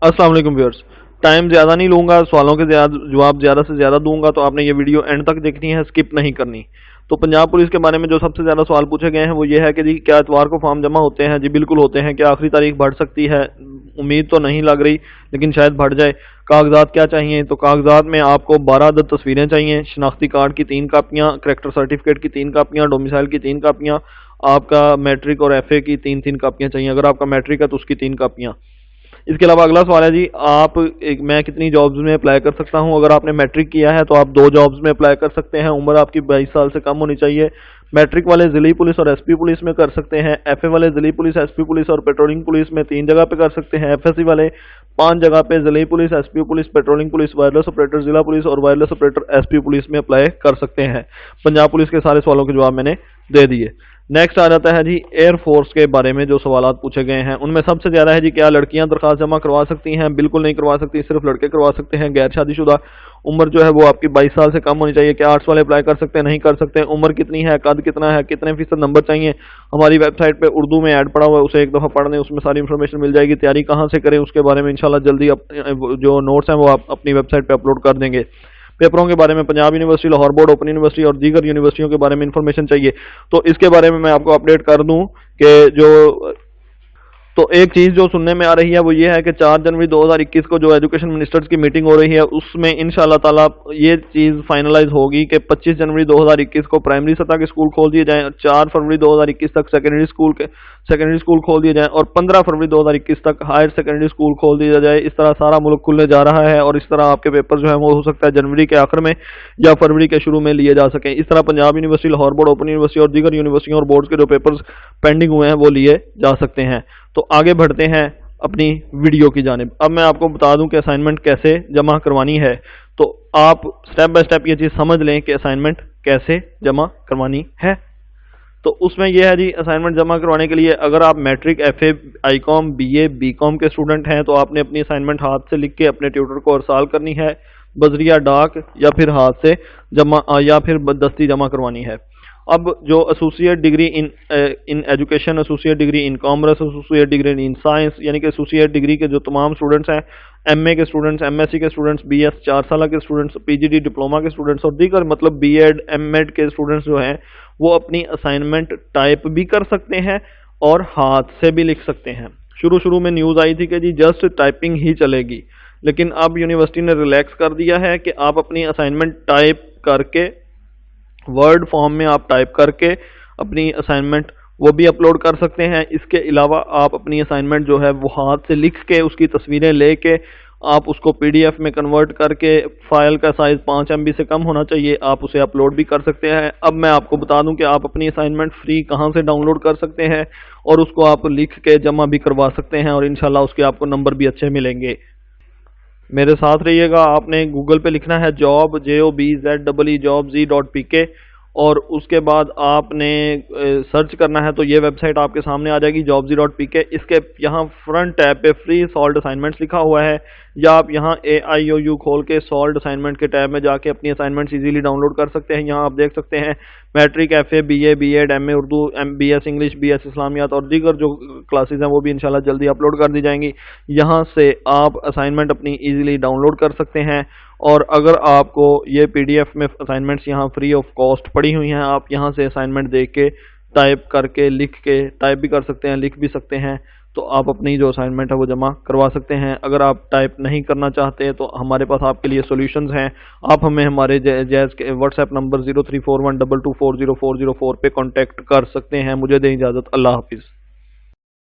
अस्सलाम वालेकुम viewers. Time ज़्यादा नहीं लूँगा, सवालों के जवाब ज़्यादा से ज़्यादा दूंगा, तो आपने ये वीडियो एंड तक देखनी है, स्किप नहीं करनी। तो पंजाब पुलिस के बारे में जो सबसे ज़्यादा सवाल पूछे गए हैं वो ये है कि जी क्या इतवार को फॉर्म जमा होते हैं? जी बिल्कुल होते हैं। क्या आखिरी तारीख बढ़ सकती है? उम्मीद तो नहीं लग रही, लेकिन शायद बढ़ जाए। कागजात क्या चाहिए? तो कागजात में आपको 12 अदद तस्वीरें चाहिए, शनाख्ती कार्ड की 3 कापियाँ, करैक्टर सर्टिफिकेट की 3 कापियाँ, डोमिसाइल की 3 कापियाँ, आपका मैट्रिक और एफए की 3-3 कापियाँ चाहिए। अगर आपका मैट्रिक है तो उसकी 3 कापियाँ। इसके अलावा अगला सवाल है जी, मैं कितनी जॉब्स में अप्लाई कर सकता हूं? अगर आपने मैट्रिक किया है तो आप 2 जॉब्स में अप्लाई कर सकते हैं। उम्र आपकी 22 साल से कम होनी चाहिए। मैट्रिक वाले जिली पुलिस और एसपी पुलिस में कर सकते हैं। एफए वाले जिली पुलिस, एसपी पुलिस और पेट्रोलिंग पुलिस में 3 जगह पे कर सकते हैं। एफएससी वाले 5 जगह पे जिली police, SP police, patrolling police, wireless operator जिला पुलिस और वायरलेस ऑपरेटर एसपी पुलिस में अप्लाई कर सकते हैं। पंजाब पुलिस के सारे सवालों के जवाब मैंने दे दिए। नेक्स्ट आ जाता है जी एयर फोर्स के बारे में जो सवाल पूछे गए हैं, उनमें सबसे ज़्यादा है जी क्या लड़कियां दरखास्त जमा करवा सकती हैं? बिल्कुल नहीं करवा सकती, सिर्फ लड़के करवा सकते हैं। गैर शादीशुदा, उम्र जो है वो आपकी 22 साल से कम होनी चाहिए। क्या आर्ट्स वाले अप्लाई कर सकते हैं? नहीं कर सकते। उम्र कितनी है, कद कितना है, कितने फीसद नंबर चाहिए? हमारी वेबसाइट पे उर्दू में ऐड पड़ा हुआ है, उसे एक दफ़ा पढ़ लें, उसमें सारी इन्फॉर्मेशन मिल जाएगी। तैयारी कहाँ से करें उसके बारे में इंशाल्लाह जल्दी जो नोट्स हैं वो आप अपनी वेबसाइट पर अपलोड कर देंगे। पेपरों के बारे में Punjab university, Lahore board, open university और दीगर यूनिवर्सिटियों के बारे में इंफॉर्मेशन चाहिए तो इसके बारे में मैं आपको अपडेट कर दूं कि तो एक चीज़ जो सुनने में आ रही है वो ये है कि 4 जनवरी 2021 को जो एजुकेशन मिनिस्टर्स की मीटिंग हो रही है उसमें इंशाल्लाह ताला ये चीज़ फाइनलाइज होगी कि 25 जनवरी 2021 को प्राइमरी सतह के स्कूल खोल दिए जाएं, 4 फरवरी 2021 तक सेकेंडरी स्कूल खोल दिए जाएं और 15 फरवरी 2021 तक हायर सेकेंडरी स्कूल खोल दिया जाए। इस तरह सारा मुल्क खुलने जा रहा है और इस तरह आपके पेपर जो है वो हो सकता है जनवरी के आखिर में या फरवरी के शुरू में लिए जा सकें। इस तरह Punjab university, Lahore board, open university और दीगर यूनिवर्सिटियों और बोर्ड्स के जो पेपर्स पेंडिंग हुए हैं वो लिए जा सकते हैं। तो आगे बढ़ते हैं अपनी वीडियो की जानिब। अब मैं आपको बता दूं कि असाइनमेंट कैसे जमा करवानी है, तो आप स्टेप बाय स्टेप ये चीज़ समझ लें कि असाइनमेंट कैसे जमा करवानी है। तो उसमें यह है जी, असाइनमेंट जमा करवाने के लिए अगर आप matric, FA, ICom, BA, BCom के स्टूडेंट हैं तो आपने अपनी असाइनमेंट हाथ से लिख के अपने ट्यूटर को अरसाल करनी है, बजरिया डाक या फिर हाथ से जमा या फिर दस्ती जमा करवानी है। अब जो associate degree in education, associate degree in commerce, associate degree in science, यानी कि एसोसिएट डिग्री के जो तमाम स्टूडेंट्स हैं, एमए के स्टूडेंट्स, एमएससी के स्टूडेंट्स, बीएस 4 साल के स्टूडेंट्स, पीजीडी डिप्लोमा के स्टूडेंट्स और दीगर मतलब बीएड, एमएड के स्टूडेंट्स जो हैं वो अपनी असाइनमेंट टाइप भी कर सकते हैं और हाथ से भी लिख सकते हैं। शुरू में न्यूज़ आई थी कि जी जस्ट टाइपिंग ही चलेगी, लेकिन अब यूनिवर्सिटी ने रिलैक्स कर दिया है कि आप अपनी असाइनमेंट टाइप करके वर्ड फॉर्म में आप टाइप करके अपनी असाइनमेंट वो भी अपलोड कर सकते हैं। इसके अलावा आप अपनी असाइनमेंट जो है वो हाथ से लिख के उसकी तस्वीरें लेके आप उसको पीडीएफ में कन्वर्ट करके फाइल का साइज़ 5 MB से कम होना चाहिए, आप उसे अपलोड भी कर सकते हैं। अब मैं आपको बता दूं कि आप अपनी असाइनमेंट फ्री कहां से डाउनलोड कर सकते हैं और उसको आप लिख के जमा भी करवा सकते हैं और इंशाल्लाह उसके आपको नंबर भी अच्छे मिलेंगे। मेरे साथ रहिएगा। आपने गूगल पे लिखना है जॉब, JOBZEE.PK और उसके बाद आपने सर्च करना है तो ये वेबसाइट आपके सामने आ जाएगी jobzee.pk। इसके यहाँ फ्रंट टैब पे फ्री सॉल्व असाइनमेंट्स लिखा हुआ है, या आप यहाँ AIOU खोल के सॉल्व असाइनमेंट के टैब में जाके अपनी असाइनमेंट्स इजीली डाउनलोड कर सकते हैं। यहाँ आप देख सकते हैं matric, FA, BA, BEd, MA Urdu, BS English, BS इस्लामियात और दीगर जो क्लासेस हैं वो भी इंशाल्लाह जल्दी अपलोड कर दी जाएंगी। यहाँ से आप असाइनमेंट अपनी इजीली डाउनलोड कर सकते हैं और अगर आपको ये PDF में असाइनमेंट्स यहाँ फ्री ऑफ कॉस्ट पड़ी हुई हैं, आप यहाँ से असाइनमेंट देख के टाइप करके लिख के टाइप भी कर सकते हैं, लिख भी सकते हैं, तो आप अपनी जो असाइनमेंट है वो जमा करवा सकते हैं। अगर आप टाइप नहीं करना चाहते तो हमारे पास आपके लिए सॉल्यूशंस हैं। आप हमें हमारे जैज़ के व्हाट्सएप नंबर 0341224040 पे कांटेक्ट कर सकते हैं। मुझे दें इजाज़त। अल्लाह हाफिज़।